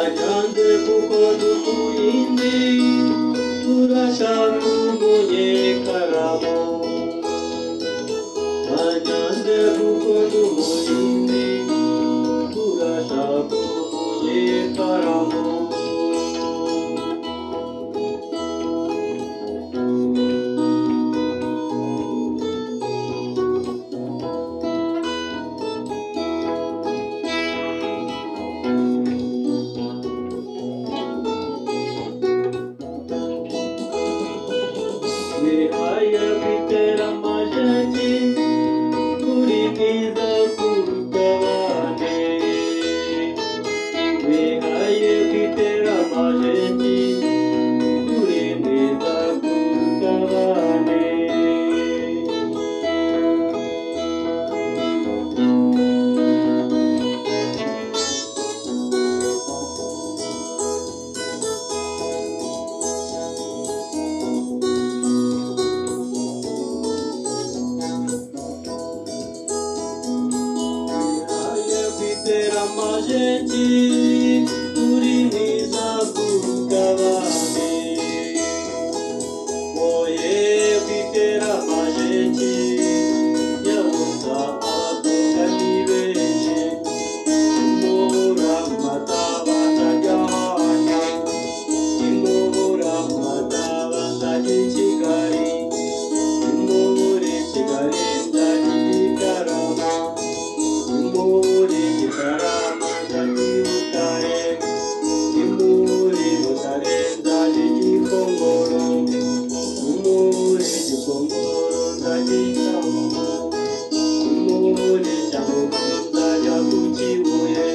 wanyanze kuko n'umuyindi turashaka umunyekaramo wanyanze kuko n'umuyindi turashaka umunyekaramo Wihaya kwitera amajeki uri mwiza kuruta abandi Wihaye kwitera amajeki uri mwiza kuruta abandi Amajeki uri mwiza kuruta abandi Woye kwitera amajeki yabuza abakobwa ni benshi Imubura mu mata batajyana Imubura mu mata batajya i Kigali Imubura i Kigali nzajya i Gitarama Imubura i Gitarama nzajya i Butare Imubura i Butare nzajya i Gikongoro Imubura i Gikongoro nzajya i Cyangugu Imubura i Cyangugu nzajya ku Kibuye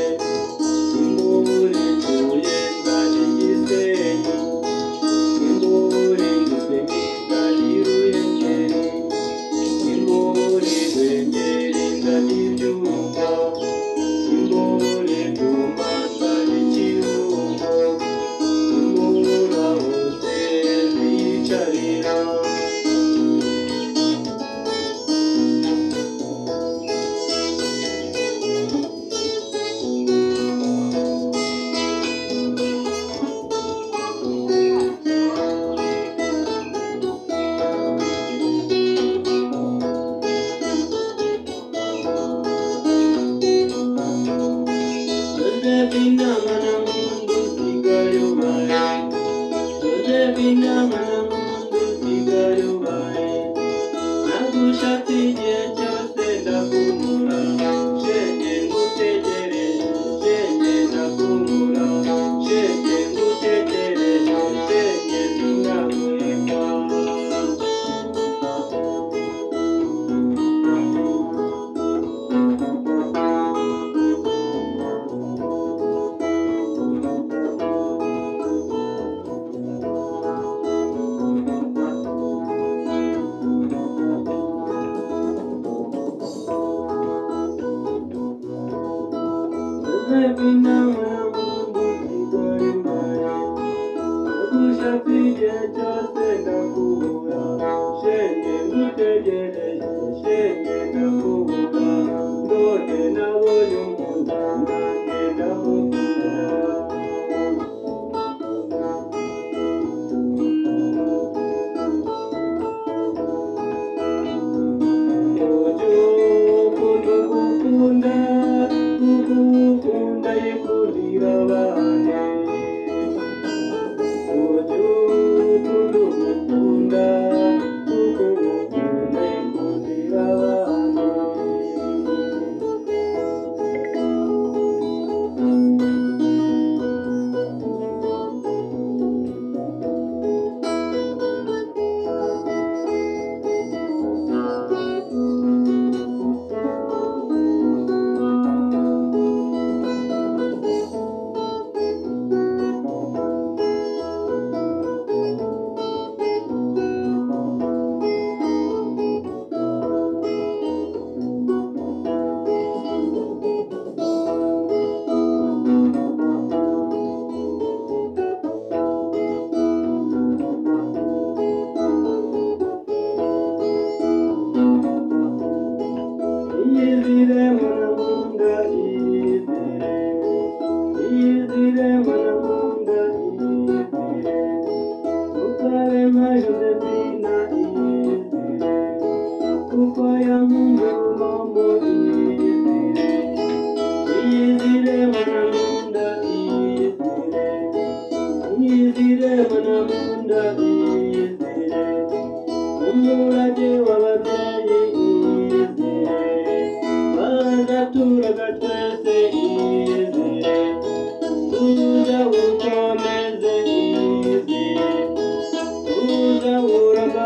Imubura i Kibuye nzajya i Gisenyi Imubura i Gisenyi nzajya i Ruhengeri Imubura i Ruhengeri nzajya i Byumba Imubura i Byumba nzajya i Kirunga Imubura hose nziyicarira Josefina mana mundu sigayo bae Josefina mana mundu sigayo bae Nagushaka igihe cyose ndakumura Shenge ngutegereje Shenge ndakumura Shenge ngutegereje Shenge singakureka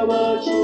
bacu